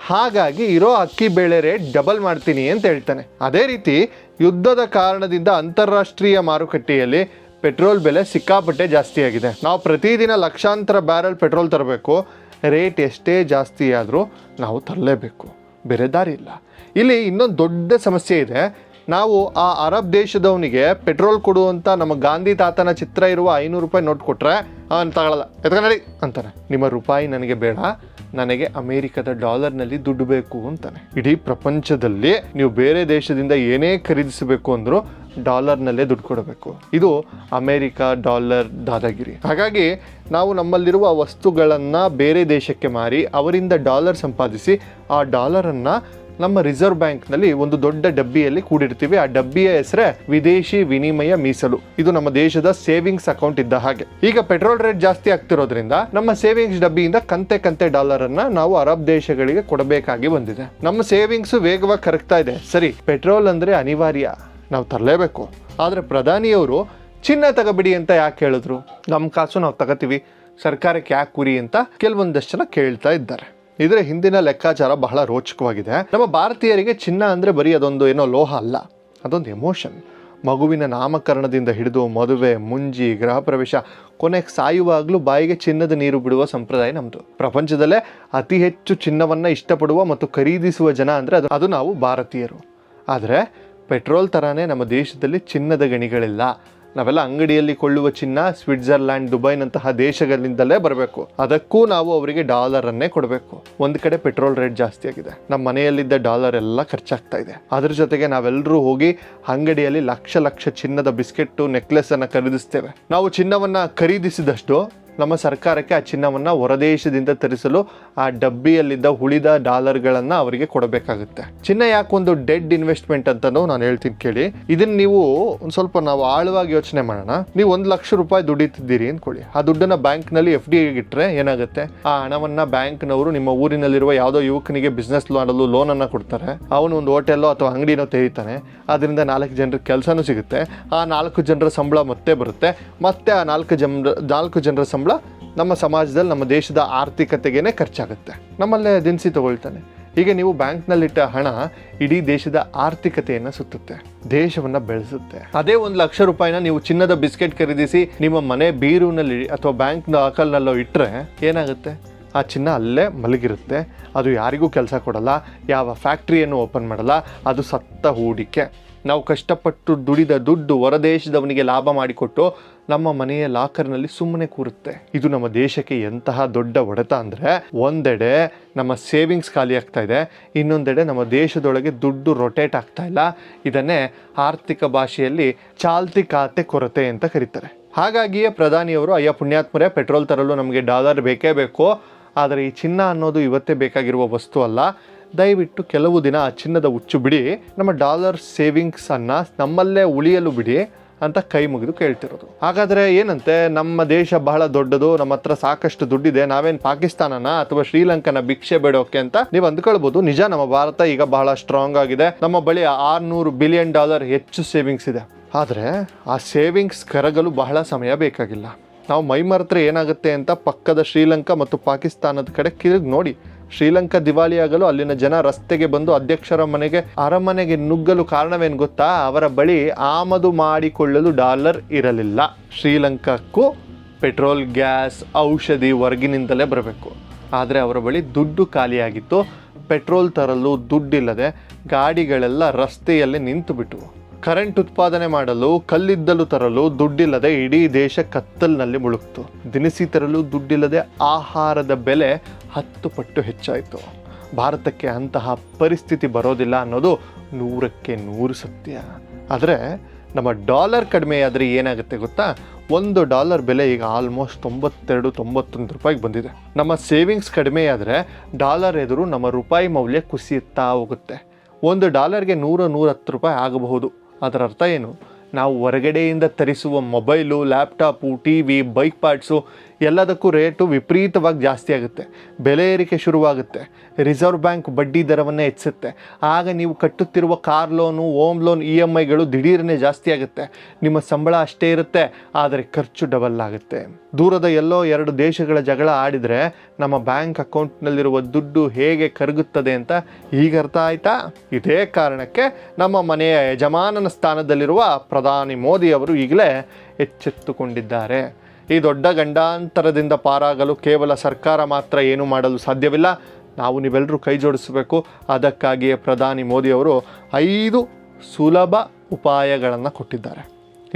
ಹಾಗಾಗಿ ಇರೋ ಅಕ್ಕಿ ಬೇಳೆ ರೇಟ್ ಡಬಲ್ ಮಾಡ್ತೀನಿ ಅಂತ ಹೇಳ್ತಾನೆ. ಅದೇ ರೀತಿ ಯುದ್ಧದ ಕಾರಣದಿಂದ ಅಂತಾರಾಷ್ಟ್ರೀಯ ಮಾರುಕಟ್ಟೆಯಲ್ಲಿ ಪೆಟ್ರೋಲ್ ಬೆಲೆ ಸಿಕ್ಕಾಪಟ್ಟೆ ಜಾಸ್ತಿ ಆಗಿದೆ. ನಾವು ಪ್ರತಿದಿನ ಲಕ್ಷಾಂತರ ಬ್ಯಾರಲ್ ಪೆಟ್ರೋಲ್ ತರಬೇಕು. ರೇಟ್ ಎಷ್ಟೇ ಜಾಸ್ತಿ ಆದರೂ ನಾವು ತರಲೇಬೇಕು, ಬೇರೆ ದಾರಿ ಇಲ್ಲ. ಇಲ್ಲಿ ಇನ್ನೊಂದು ದೊಡ್ಡ ಸಮಸ್ಯೆ ಇದೆ. ನಾವು ಆ ಅರಬ್ ದೇಶದವನಿಗೆ ಪೆಟ್ರೋಲ್ ಕೊಡುವಂಥ ನಮ್ಮ ಗಾಂಧಿ ತಾತನ ಚಿತ್ರ ಇರುವ 500 ರೂಪಾಯಿ ನೋಟ್ ಕೊಟ್ಟರೆ ಅವನು ತಗೊಳ್ಳಲ್ಲ, ಎತ್ಕೊಂಡಿ ಅಂತಾನೆ. ನಿಮ್ಮ ರೂಪಾಯಿ ನನಗೆ ಬೇಡ, ನನಗೆ ಅಮೇರಿಕದ ಡಾಲರ್ನಲ್ಲಿ ದುಡ್ಡು ಬೇಕು ಅಂತಾನೆ. ಇಡೀ ಪ್ರಪಂಚದಲ್ಲಿ ನೀವು ಬೇರೆ ದೇಶದಿಂದ ಏನೇ ಖರೀದಿಸಬೇಕು ಅಂದರೂ ಡಾಲರ್ನಲ್ಲೇ ದುಡ್ಡು ಕೊಡಬೇಕು. ಇದು ಅಮೇರಿಕ ಡಾಲರ್ ದಾದಾಗಿರಿ. ಹಾಗಾಗಿ ನಾವು ನಮ್ಮಲ್ಲಿರುವ ವಸ್ತುಗಳನ್ನು ಬೇರೆ ದೇಶಕ್ಕೆ ಮಾರಿ ಅವರಿಂದ ಡಾಲರ್ ಸಂಪಾದಿಸಿ ಆ ಡಾಲರನ್ನು ನಮ್ಮ ರಿಸರ್ವ್ ಬ್ಯಾಂಕ್ನಲ್ಲಿ ಒಂದು ದೊಡ್ಡ ಡಬ್ಬಿಯಲ್ಲಿ ಕೂಡಿಡ್ತೀವಿ. ಆ ಡಬ್ಬಿಯ ಹೆಸರೇ ವಿದೇಶಿ ವಿನಿಮಯ ಮೀಸಲು. ಇದು ನಮ್ಮ ದೇಶದ ಸೇವಿಂಗ್ಸ್ ಅಕೌಂಟ್ ಇದ್ದ ಹಾಗೆ. ಈಗ ಪೆಟ್ರೋಲ್ ರೇಟ್ ಜಾಸ್ತಿ ಆಗ್ತಿರೋದ್ರಿಂದ ನಮ್ಮ ಸೇವಿಂಗ್ಸ್ ಡಬ್ಬಿಯಿಂದ ಕಂತೆ ಡಾಲರ್ ಅನ್ನ ನಾವು ಅರಬ್ ದೇಶಗಳಿಗೆ ಕೊಡಬೇಕಾಗಿ ಬಂದಿದೆ. ನಮ್ಮ ಸೇವಿಂಗ್ಸ್ ವೇಗವಾಗಿ ಕರಗ್ತಾ ಇದೆ. ಸರಿ, ಪೆಟ್ರೋಲ್ ಅಂದ್ರೆ ಅನಿವಾರ್ಯ, ನಾವು ತರಲೇಬೇಕು. ಆದ್ರೆ ಪ್ರಧಾನಿಯವರು ಚಿನ್ನ ತಗೋಬಿಡಿ ಅಂತ ಯಾಕೆ ಹೇಳಿದ್ರು? ನಮ್ಮ ಕಾಸು ನಾವು ತಗೋತೀವಿ, ಸರ್ಕಾರಕ್ಕೆ ಯಾಕೆ ಕುರಿ ಅಂತ ಕೆಲವೊಂದಷ್ಟು ಜನ ಕೇಳ್ತಾ ಇದ್ದಾರೆ. ಇದರ ಹಿಂದಿನ ಲೆಕ್ಕಾಚಾರ ಬಹಳ ರೋಚಕವಾಗಿದೆ. ನಮ್ಮ ಭಾರತೀಯರಿಗೆ ಚಿನ್ನ ಅಂದರೆ ಬರೀ ಅದೊಂದು ಏನೋ ಲೋಹ ಅಲ್ಲ, ಅದೊಂದು ಎಮೋಷನ್. ಮಗುವಿನ ನಾಮಕರಣದಿಂದ ಹಿಡಿದು ಮದುವೆ, ಮುಂಜಿ, ಗೃಹ ಪ್ರವೇಶ, ಕೊನೆಗೆ ಸಾಯುವಾಗಲೂ ಬಾಯಿಗೆ ಚಿನ್ನದ ನೀರು ಬಿಡುವ ಸಂಪ್ರದಾಯ ನಮ್ಮದು. ಪ್ರಪಂಚದಲ್ಲೇ ಅತಿ ಹೆಚ್ಚು ಚಿನ್ನವನ್ನು ಇಷ್ಟಪಡುವ ಮತ್ತು ಖರೀದಿಸುವ ಜನ ಅಂದರೆ ಅದು ನಾವು ಭಾರತೀಯರು. ಆದರೆ ಪೆಟ್ರೋಲ್ ಥರನೇ ನಮ್ಮ ದೇಶದಲ್ಲಿ ಚಿನ್ನದ ಗಣಿಗಳಿಲ್ಲ. ನಾವೆಲ್ಲ ಅಂಗಡಿಯಲ್ಲಿ ಕೊಳ್ಳುವ ಚಿನ್ನ ಸ್ವಿಟ್ಜರ್ಲ್ಯಾಂಡ್, ದುಬೈನಂತಹ ದೇಶಗಳಿಂದಲೇ ಬರಬೇಕು. ಅದಕ್ಕೂ ನಾವು ಅವರಿಗೆ ಡಾಲರನ್ನೇ ಕೊಡಬೇಕು. ಒಂದು ಕಡೆ ಪೆಟ್ರೋಲ್ ರೇಟ್ ಜಾಸ್ತಿ ಆಗಿದೆ, ನಮ್ಮ ಮನೆಯಲ್ಲಿದ್ದ ಡಾಲರ್ ಎಲ್ಲ ಖರ್ಚಾಗ್ತಾ ಇದೆ. ಅದ್ರ ಜೊತೆಗೆ ನಾವೆಲ್ಲರೂ ಹೋಗಿ ಅಂಗಡಿಯಲ್ಲಿ ಲಕ್ಷ ಚಿನ್ನದ ಬಿಸ್ಕೆಟ್ಟು, ನೆಕ್ಲೆಸ್ ಅನ್ನು ಖರೀದಿಸ್ತೇವೆ. ನಾವು ಚಿನ್ನವನ್ನು ಖರೀದಿಸಿದಷ್ಟು ನಮ್ಮ ಸರ್ಕಾರಕ್ಕೆ ಆ ಚಿನ್ನವನ್ನು ಹೊರದೇಶದಿಂದ ತರಿಸಲು ಆ ಡಬ್ಬಿಯಲ್ಲಿದ್ದ ಉಳಿದ ಡಾಲರ್ಗಳನ್ನು ಅವರಿಗೆ ಕೊಡಬೇಕಾಗುತ್ತೆ. ಚಿನ್ನ ಯಾಕೆ ಒಂದು ಡೆಡ್ ಇನ್ವೆಸ್ಟ್ಮೆಂಟ್ ಅಂತಲೂ ನಾನು ಹೇಳ್ತೀನಿ ಕೇಳಿ. ಇದನ್ನು ನೀವು ಒಂದು ಸ್ವಲ್ಪ ನಾವು ಆಳವಾಗಿ ಯೋಚನೆ ಮಾಡೋಣ. ನೀವು 1 ಲಕ್ಷ ರೂಪಾಯಿ ದುಡಿತಿದ್ದೀರಿ ಅಂದ್ಕೊಳ್ಳಿ. ಆ ದುಡ್ಡನ್ನು ಬ್ಯಾಂಕ್ನಲ್ಲಿ FD ಇಟ್ಟರೆ ಏನಾಗುತ್ತೆ? ಆ ಹಣವನ್ನು ಬ್ಯಾಂಕ್ನವರು ನಿಮ್ಮ ಊರಿನಲ್ಲಿರುವ ಯಾವುದೋ ಯುವಕನಿಗೆ ಬಿಸ್ನೆಸ್ ಮಾಡಲು ಲೋನನ್ನು ಕೊಡ್ತಾರೆ. ಅವನು ಒಂದು ಹೋಟೆಲ್ಲೋ ಅಥವಾ ಅಂಗಡಿನೋ ತೆರೀತಾನೆ. ಅದರಿಂದ 4 ಜನರಿಗೆ ಕೆಲಸನೂ ಸಿಗುತ್ತೆ. ಆ 4 ಜನರ ಸಂಬಳ ಮತ್ತೆ ಬರುತ್ತೆ. ಮತ್ತೆ ಆ 4 ಜನರ ಸಂಬಳ ನಮ್ಮ ಸಮಾಜದಲ್ಲಿ, ನಮ್ಮ ದೇಶದ ಆರ್ಥಿಕತೆಗೇನೆ ಖರ್ಚಾಗುತ್ತೆ. ನಮ್ಮಲ್ಲೇ ದಿನಸಿ ತಗೊಳ್ತಾನೆ. ಹೀಗೆ ನೀವು ಬ್ಯಾಂಕ್ನಲ್ಲಿಟ್ಟ ಹಣ ಇಡೀ ದೇಶದ ಆರ್ಥಿಕತೆಯನ್ನು ಸುತ್ತುತ್ತೆ, ದೇಶವನ್ನು ಬೆಳೆಸುತ್ತೆ. ಅದೇ 1 ಲಕ್ಷ ರೂಪಾಯಿನ ನೀವು ಚಿನ್ನದ ಬಿಸ್ಕೆಟ್ ಖರೀದಿಸಿ ನಿಮ್ಮ ಮನೆ ಬೀರುನಲ್ಲಿ ಅಥವಾ ಬ್ಯಾಂಕ್ನ ಅಕಲ್ನಲ್ಲೋ ಇಟ್ಟರೆ ಏನಾಗುತ್ತೆ? ಆ ಚಿನ್ನ ಅಲ್ಲೇ ಮಲಗಿರುತ್ತೆ. ಅದು ಯಾರಿಗೂ ಕೆಲಸ ಕೊಡಲ್ಲ, ಯಾವ ಫ್ಯಾಕ್ಟ್ರಿಯನ್ನು ಓಪನ್ ಮಾಡಲ್ಲ. ಅದು ಸತ್ತ ಹೂಡಿಕೆ. ನಾವು ಕಷ್ಟಪಟ್ಟು ದುಡಿದ ದುಡ್ಡು ಹೊರದೇಶದವನಿಗೆ ಲಾಭ ಮಾಡಿಕೊಟ್ಟು ನಮ್ಮ ಮನೆಯ ಲಾಕರ್ನಲ್ಲಿ ಸುಮ್ಮನೆ ಕೂರುತ್ತೆ. ಇದು ನಮ್ಮ ದೇಶಕ್ಕೆ ಎಂತಹ ದೊಡ್ಡ ಹೊಡೆತ ಅಂದರೆ, ಒಂದೆಡೆ ನಮ್ಮ ಸೇವಿಂಗ್ಸ್ ಖಾಲಿ ಆಗ್ತಾ ಇದೆ, ಇನ್ನೊಂದೆಡೆ ನಮ್ಮ ದೇಶದೊಳಗೆ ದುಡ್ಡು ರೊಟೇಟ್ ಆಗ್ತಾ ಇಲ್ಲ. ಇದನ್ನೇ ಆರ್ಥಿಕ ಭಾಷೆಯಲ್ಲಿ ಚಾಲ್ತಿ ಖಾತೆ ಕೊರತೆ ಅಂತ ಕರೀತಾರೆ. ಹಾಗಾಗಿಯೇ ಪ್ರಧಾನಿಯವರು, ಅಯ್ಯ ಪುಣ್ಯಾತ್ಮರೇ, ಪೆಟ್ರೋಲ್ ತರಲು ನಮಗೆ ಡಾಲರ್ ಬೇಕೇ ಬೇಕು, ಆದರೆ ಈ ಚಿನ್ನ ಅನ್ನೋದು ಇವತ್ತೇ ಬೇಕಾಗಿರುವ ವಸ್ತು ಅಲ್ಲ. ದಯವಿಟ್ಟು ಕೆಲವು ದಿನ ಆ ಚಿನ್ನದ ಹುಚ್ಚು ಬಿಡಿ, ನಮ್ಮ ಡಾಲರ್ ಸೇವಿಂಗ್ಸನ್ನು ನಮ್ಮಲ್ಲೇ ಉಳಿಯಲು ಬಿಡಿ ಅಂತ ಕೈ ಮುಗಿದು ಕೇಳ್ತಿರೋದು. ಹಾಗಾದರೆ ಏನಂತೆ? ನಮ್ಮ ದೇಶ ಬಹಳ ದೊಡ್ಡದು, ನಮ್ಮ ಹತ್ರ ಸಾಕಷ್ಟು ದುಡ್ಡಿದೆ, ನಾವೇನು ಪಾಕಿಸ್ತಾನನ ಅಥವಾ ಶ್ರೀಲಂಕಾನ ಭಿಕ್ಷೆ ಬೇಡೋಕೆ ಅಂತ ನೀವು ಅಂದ್ಕೊಳ್ಬೋದು. ನಿಜ, ನಮ್ಮ ಭಾರತ ಈಗ ಬಹಳ ಸ್ಟ್ರಾಂಗ್ ಆಗಿದೆ. ನಮ್ಮ ಬಳಿ $600 ಬಿಲಿಯನ್ ಹೆಚ್ಚು ಸೇವಿಂಗ್ಸ್ ಇದೆ. ಆದರೆ ಆ ಸೇವಿಂಗ್ಸ್ ಕರಗಲು ಬಹಳ ಸಮಯ ಬೇಕಾಗಿಲ್ಲ. ನಾವು ಮೈ ಮರೆತರೆ ಏನಾಗುತ್ತೆ ಅಂತ ಪಕ್ಕದ ಶ್ರೀಲಂಕಾ ಮತ್ತು ಪಾಕಿಸ್ತಾನದ ಕಡೆ ತಿರುಗಿ ನೋಡಿ. ಶ್ರೀಲಂಕಾ ದಿವಾಳಿಯಾಗಲು ಅಲ್ಲಿನ ಜನ ರಸ್ತೆಗೆ ಬಂದು ಅಧ್ಯಕ್ಷರ ಅರಮನೆಗೆ ನುಗ್ಗಲು ಕಾರಣವೇನು ಗೊತ್ತಾ? ಅವರ ಬಳಿ ಆಮದು ಮಾಡಿಕೊಳ್ಳಲು ಡಾಲರ್ ಇರಲಿಲ್ಲ. ಶ್ರೀಲಂಕಾಕ್ಕೂ ಪೆಟ್ರೋಲ್, ಗ್ಯಾಸ್, ಔಷಧಿ ಹೊರಗಿನಿಂದಲೇ ಬರಬೇಕು. ಆದರೆ ಅವರ ಬಳಿ ದುಡ್ಡು ಖಾಲಿಯಾಗಿತ್ತು. ಪೆಟ್ರೋಲ್ ತರಲು ದುಡ್ಡಿಲ್ಲದೆ ಗಾಡಿಗಳೆಲ್ಲ ರಸ್ತೆಯಲ್ಲೇ ನಿಂತು ಬಿಟ್ಟವು. ಕರೆಂಟ್ ಉತ್ಪಾದನೆ ಮಾಡಲು, ಕಲ್ಲಿದ್ದಲು ತರಲು ದುಡ್ಡಿಲ್ಲದೆ ಇಡೀ ದೇಶ ಕತ್ತಲಿನಲ್ಲಿ ಮುಳುಗ್ತು. ದಿನಸಿ ತರಲು ದುಡ್ಡಿಲ್ಲದೆ ಆಹಾರದ ಬೆಲೆ 10 ಪಟ್ಟು ಹೆಚ್ಚಾಯಿತು. ಭಾರತಕ್ಕೆ ಅಂತಹ ಪರಿಸ್ಥಿತಿ ಬರೋದಿಲ್ಲ ಅನ್ನೋದು 100ಕ್ಕೆ 100 ಸತ್ಯ. ಆದರೆ ನಮ್ಮ ಡಾಲರ್ ಕಡಿಮೆ ಆದರೆ ಏನಾಗುತ್ತೆ ಗೊತ್ತಾ? $1 ಬೆಲೆ ಈಗ ಆಲ್ಮೋಸ್ಟ್ 92-91 ರೂಪಾಯಿಗೆ ಬಂದಿದೆ. ನಮ್ಮ ಸೇವಿಂಗ್ಸ್ ಕಡಿಮೆ ಆದರೆ ಡಾಲರ್ ಎದುರು ನಮ್ಮ ರೂಪಾಯಿ ಮೌಲ್ಯ ಕುಸಿಯುತ್ತಾ ಹೋಗುತ್ತೆ. $1ಗೆ 100-110 ರೂಪಾಯಿ ಆಗಬಹುದು. ಅದರ ಅರ್ಥ ಏನು? ನಾವು ಹೊರಗಡೆಯಿಂದ ತರಿಸುವ mobile, laptop, TV, bike parts ಎಲ್ಲದಕ್ಕೂ ರೇಟು ವಿಪರೀತವಾಗಿ ಜಾಸ್ತಿ ಆಗುತ್ತೆ. ಬೆಲೆ ಏರಿಕೆ ಶುರುವಾಗುತ್ತೆ. ರಿಸರ್ವ್ ಬ್ಯಾಂಕ್ ಬಡ್ಡಿ ದರವನ್ನು ಹೆಚ್ಚಿಸುತ್ತೆ. ಆಗ ನೀವು ಕಟ್ಟುತ್ತಿರುವ ಕಾರ್ ಲೋನು, ಹೋಮ್ ಲೋನ್, EMIಗಳು ದಿಢೀರನೇ ಜಾಸ್ತಿ ಆಗುತ್ತೆ. ನಿಮ್ಮ ಸಂಬಳ ಅಷ್ಟೇ ಇರುತ್ತೆ, ಆದರೆ ಖರ್ಚು ಡಬಲ್ ಆಗುತ್ತೆ. ದೂರದ ಎಲ್ಲೋ 2 ದೇಶಗಳ ಜಗಳ ಆಡಿದರೆ ನಮ್ಮ ಬ್ಯಾಂಕ್ ಅಕೌಂಟ್ನಲ್ಲಿರುವ ದುಡ್ಡು ಹೇಗೆ ಕರಗುತ್ತದೆ ಅಂತ ಈಗ ಅರ್ಥ ಆಯ್ತಾ? ಇದೇ ಕಾರಣಕ್ಕೆ ನಮ್ಮ ಮನೆಯ ಯಜಮಾನನ ಸ್ಥಾನದಲ್ಲಿರುವ ಪ್ರಧಾನಿ ಮೋದಿ ಅವರು ಈಗಲೇ ಎಚ್ಚೆತ್ತುಕೊಂಡಿದ್ದಾರೆ. ಈ ದೊಡ್ಡ ಗಂಡಾಂತರದಿಂದ ಪಾರಾಗಲು ಕೇವಲ ಸರ್ಕಾರ ಮಾತ್ರ ಏನೂ ಮಾಡಲು ಸಾಧ್ಯವಿಲ್ಲ, ನಾವು ನೀವೆಲ್ಲರೂ ಕೈ ಜೋಡಿಸಬೇಕು. ಅದಕ್ಕಾಗಿಯೇ ಪ್ರಧಾನಿ ಮೋದಿಯವರು 5 ಸುಲಭ ಉಪಾಯಗಳನ್ನು ಕೊಟ್ಟಿದ್ದಾರೆ.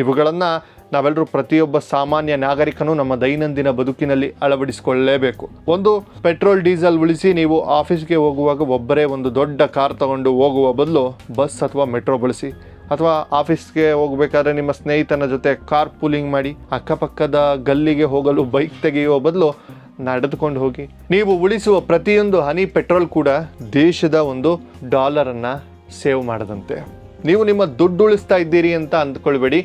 ಇವುಗಳನ್ನು ನಾವೆಲ್ಲರೂ ಪ್ರತಿಯೊಬ್ಬ ಸಾಮಾನ್ಯ ನಾಗರಿಕನು ನಮ್ಮ ದೈನಂದಿನ ಬದುಕಿನಲ್ಲಿ ಅಳವಡಿಸಿಕೊಳ್ಳಲೇಬೇಕು. ಒಂದು, ಪೆಟ್ರೋಲ್ ಡೀಸೆಲ್ ಉಳಿಸಿ. ನೀವು ಆಫೀಸ್ಗೆ ಹೋಗುವಾಗ ಒಬ್ಬರೇ ಒಂದು ದೊಡ್ಡ ಕಾರ್ ತಗೊಂಡು ಹೋಗುವ ಬದಲು ಬಸ್ ಅಥವಾ ಮೆಟ್ರೋ ಬಳಸಿ. ಅಥವಾ ಆಫೀಸ್ಗೆ ಹೋಗಬೇಕಾದ್ರೆ ನಿಮ್ಮ ಸ್ನೇಹಿತನ ಜೊತೆ ಕಾರ್ ಪೂಲಿಂಗ್ ಮಾಡಿ. ಅಕ್ಕಪಕ್ಕದ ಗಲ್ಲಿಗೆ ಹೋಗಲು ಬೈಕ್ ತೆಗೆಯುವ ಬದಲು ನಡೆದುಕೊಂಡು ಹೋಗಿ. ನೀವು ಉಳಿಸುವ ಪ್ರತಿಯೊಂದು ಹನಿ ಪೆಟ್ರೋಲ್ ಕೂಡ ದೇಶದ $1 ಸೇವ್ ಮಾಡದಂತೆ. ನೀವು ನಿಮ್ಮ ದುಡ್ಡು ಉಳಿಸ್ತಾ ಇದ್ದೀರಿ ಅಂತ ಅಂದ್ಕೊಳ್ಬೇಡಿ,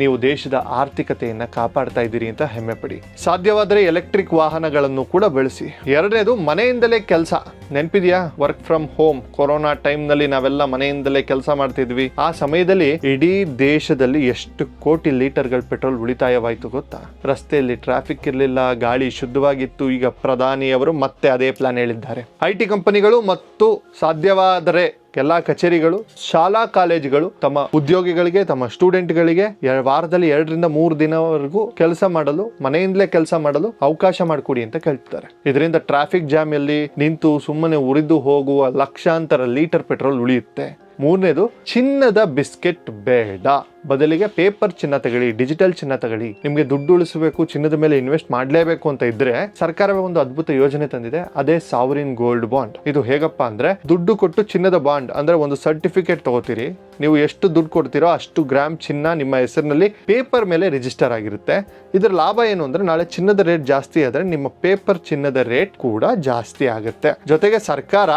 ನೀವು ದೇಶದ ಆರ್ಥಿಕತೆಯನ್ನು ಕಾಪಾಡ್ತಾ ಇದ್ದೀರಿ ಅಂತ ಹೆಮ್ಮೆ ಪಡಿ. ಸಾಧ್ಯವಾದರೆ ಎಲೆಕ್ಟ್ರಿಕ್ ವಾಹನಗಳನ್ನು ಕೂಡ ಬಳಸಿ. 2ನೇದು, ಮನೆಯಿಂದಲೇ ಕೆಲಸ. ನೆನಪಿದೆಯಾ? Work from home. ಕೊರೋನಾ ಟೈಮ್ನಲ್ಲಿ ನಾವೆಲ್ಲ ಮನೆಯಿಂದಲೇ ಕೆಲಸ ಮಾಡ್ತಿದ್ವಿ. ಆ ಸಮಯದಲ್ಲಿ ಇಡೀ ದೇಶದಲ್ಲಿ ಎಷ್ಟು ಕೋಟಿ ಲೀಟರ್ಗಳ ಪೆಟ್ರೋಲ್ ಉಳಿತಾಯವಾಯಿತು ಗೊತ್ತಾ? ರಸ್ತೆಯಲ್ಲಿ ಟ್ರಾಫಿಕ್ ಇರಲಿಲ್ಲ, ಗಾಳಿ ಶುದ್ಧವಾಗಿತ್ತು. ಈಗ ಪ್ರಧಾನಿಯವರು ಮತ್ತೆ ಅದೇ ಪ್ಲಾನ್ ಹೇಳಿದ್ದಾರೆ. IT ಕಂಪನಿಗಳು ಮತ್ತು ಸಾಧ್ಯವಾದರೆ ಎಲ್ಲ ಕಚೇರಿಗಳು, ಶಾಲಾ ಕಾಲೇಜುಗಳು ತಮ್ಮ ಉದ್ಯೋಗಿಗಳಿಗೆ, ತಮ್ಮ ಸ್ಟೂಡೆಂಟ್ಗಳಿಗೆ ವಾರದಲ್ಲಿ 2 ರಿಂದ 3 ದಿನವರೆಗೂ ಕೆಲಸ ಮಾಡಲು, ಮನೆಯಿಂದಲೇ ಕೆಲಸ ಮಾಡಲು ಅವಕಾಶ ಮಾಡಿಕೊಡಿ ಅಂತ ಕೇಳ್ತಾರೆ. ಇದರಿಂದ ಟ್ರಾಫಿಕ್ ಜಾಮ್ ಅಲ್ಲಿ ನಿಂತು ಸುಮ್ಮನೆ ಉರಿದು ಹೋಗುವ ಲಕ್ಷಾಂತರ ಲೀಟರ್ ಪೆಟ್ರೋಲ್ ಉಳಿಯುತ್ತೆ. 3ನೇದು, ಚಿನ್ನದ ಬಿಸ್ಕೆಟ್ ಬೇಡ. ಬದಲಿಗೆ ಪೇಪರ್ ಚಿನ್ನ ತಗೊಳ್ಳಿ, ಡಿಜಿಟಲ್ ಚಿನ್ನ ತಗೊಳ್ಳಿ. ನಿಮಗೆ ದುಡ್ಡು ಉಳಿಸಬೇಕು, ಚಿನ್ನದ ಮೇಲೆ ಇನ್ವೆಸ್ಟ್ ಮಾಡಲೇಬೇಕು ಅಂತ ಇದ್ರೆ ಸರ್ಕಾರವೇ ಒಂದು ಅದ್ಭುತ ಯೋಜನೆ ತಂದಿದೆ. ಅದೇ ಸಾವರಿನ್ ಗೋಲ್ಡ್ ಬಾಂಡ್. ಇದು ಹೇಗಪ್ಪ ಅಂದ್ರೆ, ದುಡ್ಡು ಕೊಟ್ಟು ಚಿನ್ನದ ಬಾಂಡ್ ಅಂದ್ರೆ ಒಂದು ಸರ್ಟಿಫಿಕೇಟ್ ತಗೋತೀರಿ. ನೀವು ಎಷ್ಟು ದುಡ್ಡು ಕೊಡ್ತೀರೋ ಅಷ್ಟು ಗ್ರಾಮ್ ಚಿನ್ನ ನಿಮ್ಮ ಹೆಸರಿನಲ್ಲಿ ಪೇಪರ್ ಮೇಲೆ ರಿಜಿಸ್ಟರ್ ಆಗಿರುತ್ತೆ. ಇದರ ಲಾಭ ಏನು ಅಂದ್ರೆ, ನಾಳೆ ಚಿನ್ನದ ರೇಟ್ ಜಾಸ್ತಿ ಆದ್ರೆ ನಿಮ್ಮ ಪೇಪರ್ ಚಿನ್ನದ ರೇಟ್ ಕೂಡ ಜಾಸ್ತಿ ಆಗುತ್ತೆ. ಜೊತೆಗೆ ಸರ್ಕಾರ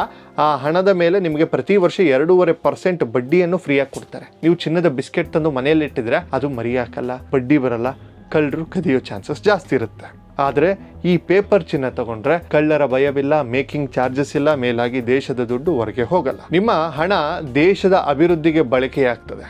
ಆ ಹಣದ ಮೇಲೆ ನಿಮಗೆ ಪ್ರತಿ ವರ್ಷ 2.5% ಬಡ್ಡಿಯನ್ನು ಫ್ರೀಯಾಗಿ ಕೊಡ್ತಾರೆ. ನೀವು ಚಿನ್ನದ ಬಿಸ್ಕೆಟ್ ತಂದು ಮನೆಯಲ್ಲಿ ಇಟ್ಟಿದ್ರೆ ಅದು ಮರಿಯಾಕಲ್ಲ, ಬಡ್ಡಿ ಬರಲ್ಲ, ಕಳ್ಳರು ಕದಿಯೋ ಚಾನ್ಸಸ್ ಜಾಸ್ತಿ ಇರುತ್ತೆ. ಆದರೆ ಈ ಪೇಪರ್ ಚಿನ್ನ ತಗೊಂಡ್ರೆ ಕಳ್ಳರ ಭಯವಿಲ್ಲ, ಮೇಕಿಂಗ್ ಚಾರ್ಜಸ್ ಇಲ್ಲ, ಮೇಲಾಗಿ ದೇಶದ ದುಡ್ಡು ಹೊರಗೆ ಹೋಗಲ್ಲ. ನಿಮ್ಮ ಹಣ ದೇಶದ ಅಭಿವೃದ್ಧಿಗೆ ಬಳಕೆಯಾಗ್ತದೆ.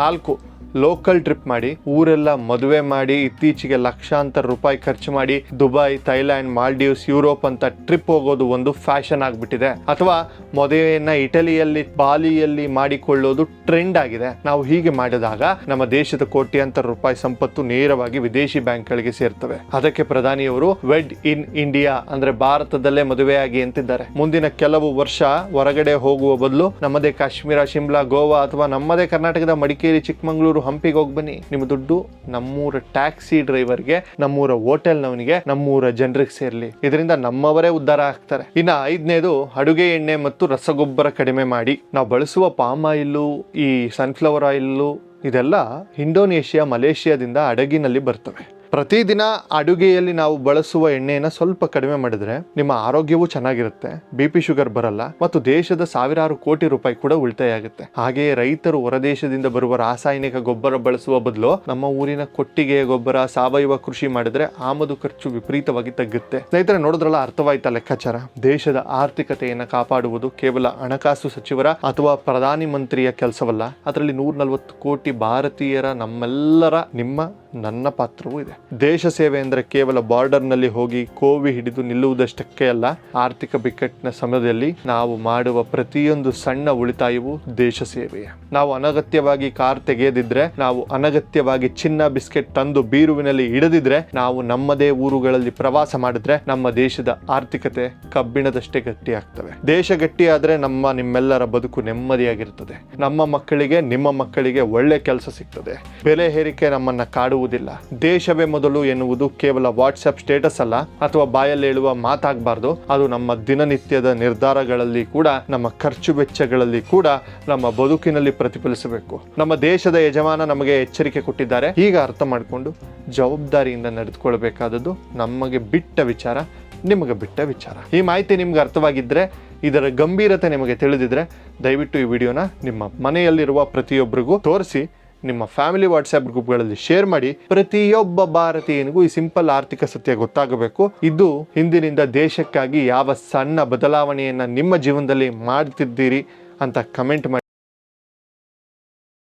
4, ಲೋಕಲ್ ಟ್ರಿಪ್ ಮಾಡಿ. ಊರೆಲ್ಲ ಮದುವೆ ಮಾಡಿ, ಇತ್ತೀಚೆಗೆ ಲಕ್ಷಾಂತರ ರೂಪಾಯಿ ಖರ್ಚು ಮಾಡಿ ದುಬೈ, ಥೈಲ್ಯಾಂಡ್, ಮಾಲ್ಡೀವ್ಸ್, ಯುರೋಪ್ ಅಂತ ಟ್ರಿಪ್ ಹೋಗೋದು ಒಂದು ಫ್ಯಾಷನ್ ಆಗ್ಬಿಟ್ಟಿದೆ. ಅಥವಾ ಮದುವೆಯನ್ನ ಇಟಲಿಯಲ್ಲಿ, ಬಾಲಿಯಲ್ಲಿ ಮಾಡಿಕೊಳ್ಳೋದು ಟ್ರೆಂಡ್ ಆಗಿದೆ. ನಾವು ಹೀಗೆ ಮಾಡಿದಾಗ ನಮ್ಮ ದೇಶದ ಕೋಟ್ಯಾಂತರ ರೂಪಾಯಿ ಸಂಪತ್ತು ನೇರವಾಗಿ ವಿದೇಶಿ ಬ್ಯಾಂಕ್ಗಳಿಗೆ ಸೇರ್ತವೆ. ಅದಕ್ಕೆ ಪ್ರಧಾನಿಯವರು ವೆಡ್ ಇನ್ ಇಂಡಿಯಾ ಅಂದ್ರೆ ಭಾರತದಲ್ಲೇ ಮದುವೆಯಾಗಿ ಅಂತಿದ್ದಾರೆ. ಮುಂದಿನ ಕೆಲವು ವರ್ಷ ಹೊರಗಡೆ ಹೋಗುವ ಬದಲು ನಮ್ಮದೇ ಕಾಶ್ಮೀರ, ಶಿಮ್ಲಾ, ಗೋವಾ ಅಥವಾ ನಮ್ಮದೇ ಕರ್ನಾಟಕದ ಮಡಿಕೇರಿ, ಚಿಕ್ಕಮಗಳೂರು, ಹಂಪಿಗೆ ಹೋಗಿ ಬನ್ನಿ. ನಿಮ್ಮ ದುಡ್ಡು ನಮ್ಮೂರ ಟ್ಯಾಕ್ಸಿ ಡ್ರೈವರ್ಗೆ, ನಮ್ಮೂರ ಹೋಟೆಲ್ನವನಿಗೆ, ನಮ್ಮೂರ ಜನರಿಗೆ ಸೇರ್ಲಿ. ಇದರಿಂದ ನಮ್ಮವರೇ ಉದ್ಧಾರ ಆಗ್ತಾರೆ. ಇನ್ನು 5ನೇದು, ಅಡುಗೆ ಎಣ್ಣೆ ಮತ್ತು ರಸಗೊಬ್ಬರ ಕಡಿಮೆ ಮಾಡಿ. ನಾವು ಬಳಸುವ ಪಾಮ್ ಆಯಿಲ್, ಈ ಸನ್ಫ್ಲವರ್ ಆಯಿಲ್ ಇದೆಲ್ಲ ಇಂಡೋನೇಷ್ಯಾ, ಮಲೇಷಿಯಾದಿಂದ ಹಡಗಿನಲ್ಲಿ ಬರ್ತವೆ. ಪ್ರತಿದಿನ ಅಡುಗೆಯಲ್ಲಿ ನಾವು ಬಳಸುವ ಎಣ್ಣೆಯನ್ನು ಸ್ವಲ್ಪ ಕಡಿಮೆ ಮಾಡಿದ್ರೆ ನಿಮ್ಮ ಆರೋಗ್ಯವೂ ಚೆನ್ನಾಗಿರುತ್ತೆ, BP ಶುಗರ್ ಬರಲ್ಲ ಮತ್ತು ದೇಶದ ಸಾವಿರಾರು ಕೋಟಿ ರೂಪಾಯಿ ಕೂಡ ಉಳಿತಾಯ ಆಗುತ್ತೆ. ಹಾಗೆಯೇ ರೈತರು ಹೊರದೇಶದಿಂದ ಬರುವ ರಾಸಾಯನಿಕ ಗೊಬ್ಬರ ಬಳಸುವ ಬದಲು ನಮ್ಮ ಊರಿನ ಕೊಟ್ಟಿಗೆಯ ಗೊಬ್ಬರ, ಸಾವಯವ ಕೃಷಿ ಮಾಡಿದ್ರೆ ಆಮದು ಖರ್ಚು ವಿಪರೀತವಾಗಿ ತಗ್ಗುತ್ತೆ. ಸ್ನೇಹಿತರೆ, ನೋಡಿದ್ರಲ್ಲ, ಅರ್ಥವಾಯ್ತಾ ಲೆಕ್ಕಾಚಾರ? ದೇಶದ ಆರ್ಥಿಕತೆಯನ್ನು ಕಾಪಾಡುವುದು ಕೇವಲ ಹಣಕಾಸು ಸಚಿವರ ಅಥವಾ ಪ್ರಧಾನಿ ಮಂತ್ರಿಯ ಕೆಲಸವಲ್ಲ. ಅದರಲ್ಲಿ 140 ಕೋಟಿ ಭಾರತೀಯರ, ನಮ್ಮೆಲ್ಲರ, ನಿಮ್ಮ ನನ್ನ ಪಾತ್ರವೂ ಇದೆ. ದೇಶ ಸೇವೆ ಅಂದರೆ ಕೇವಲ ಬಾರ್ಡರ್ನಲ್ಲಿ ಹೋಗಿ ಕೋವಿ ಹಿಡಿದು ನಿಲ್ಲುವುದಷ್ಟಕ್ಕೆ ಅಲ್ಲ. ಆರ್ಥಿಕ ಬಿಕ್ಕಟ್ಟಿನ ಸಮಯದಲ್ಲಿ ನಾವು ಮಾಡುವ ಪ್ರತಿಯೊಂದು ಸಣ್ಣ ಉಳಿತಾಯವು ದೇಶ ಸೇವೆಯೇ. ನಾವು ಅನಗತ್ಯವಾಗಿ ಕಾರ್ ತೆಗೆಯದಿದ್ರೆ, ನಾವು ಅನಗತ್ಯವಾಗಿ ಚಿನ್ನ ಬಿಸ್ಕೆಟ್ ತಂದು ಬೀರುವಿನಲ್ಲಿ ಇಡದಿದ್ರೆ, ನಾವು ನಮ್ಮದೇ ಊರುಗಳಲ್ಲಿ ಪ್ರವಾಸ ಮಾಡಿದ್ರೆ ನಮ್ಮ ದೇಶದ ಆರ್ಥಿಕತೆ ಕಬ್ಬಿಣದಷ್ಟೇ ಗಟ್ಟಿ ಆಗ್ತವೆ. ದೇಶ ಗಟ್ಟಿಯಾದ್ರೆ ನಿಮ್ಮೆಲ್ಲರ ಬದುಕು ನೆಮ್ಮದಿಯಾಗಿರ್ತದೆ. ನಮ್ಮ ಮಕ್ಕಳಿಗೆ, ನಿಮ್ಮ ಮಕ್ಕಳಿಗೆ ಒಳ್ಳೆ ಕೆಲಸ ಸಿಗ್ತದೆ. ಬೆಲೆ ಏರಿಕೆ ನಮ್ಮನ್ನ ಕಾಡುವುದಿಲ್ಲ. ದೇಶವೇ ಮೊದಲು ಎನ್ನುವುದು ಕೇವಲ ವಾಟ್ಸ್ಆಪ್ ಸ್ಟೇಟಸ್ ಅಲ್ಲ, ಅಥವಾ ಬಾಯಲ್ಲಿ ಹೇಳುವ ಮಾತಾಗಬಾರ್ದು. ಅದು ನಮ್ಮ ದಿನನಿತ್ಯದ ನಿರ್ಧಾರಗಳಲ್ಲಿ ಕೂಡ, ನಮ್ಮ ಖರ್ಚು ವೆಚ್ಚಗಳಲ್ಲಿ ಕೂಡ, ನಮ್ಮ ಬದುಕಿನಲ್ಲಿ ಪ್ರತಿಫಲಿಸಬೇಕು. ನಮ್ಮ ದೇಶದ ಯಜಮಾನ ನಮಗೆ ಎಚ್ಚರಿಕೆ ಕೊಟ್ಟಿದ್ದಾರೆ. ಈಗ ಅರ್ಥ ಮಾಡಿಕೊಂಡು ಜವಾಬ್ದಾರಿಯಿಂದ ನಡೆದುಕೊಳ್ಳಬೇಕಾದದ್ದು ನಮಗೆ ಬಿಟ್ಟ ವಿಚಾರ, ನಿಮಗೆ ಬಿಟ್ಟ ವಿಚಾರ. ಈ ಮಾಹಿತಿ ನಿಮ್ಗೆ ಅರ್ಥವಾಗಿದ್ದರೆ, ಇದರ ಗಂಭೀರತೆ ನಿಮಗೆ ತಿಳಿದಿದ್ರೆ, ದಯವಿಟ್ಟು ಈ ವಿಡಿಯೋನ ನಿಮ್ಮ ಮನೆಯಲ್ಲಿರುವ ಪ್ರತಿಯೊಬ್ಬರಿಗೂ ತೋರಿಸಿ ನಿಮ್ಮ ಫ್ಯಾಮಿಲಿ ವಾಟ್ಸ್ಆ್ಯಪ್ ಗ್ರೂಪ್ಗಳಲ್ಲಿ ಶೇರ್ ಮಾಡಿ. ಪ್ರತಿಯೊಬ್ಬ ಭಾರತೀಯನಿಗೂ ಈ ಸಿಂಪಲ್ ಆರ್ಥಿಕ ಸತ್ಯ ಗೊತ್ತಾಗಬೇಕು. ಇದು ಹಿಂದಿನಿಂದ ದೇಶಕ್ಕಾಗಿ ಯಾವ ಸಣ್ಣ ಬದಲಾವಣೆಯನ್ನು ನಿಮ್ಮ ಜೀವನದಲ್ಲಿ ಮಾಡ್ತಿದ್ದೀರಿ ಅಂತ ಕಮೆಂಟ್ ಮಾಡಿ.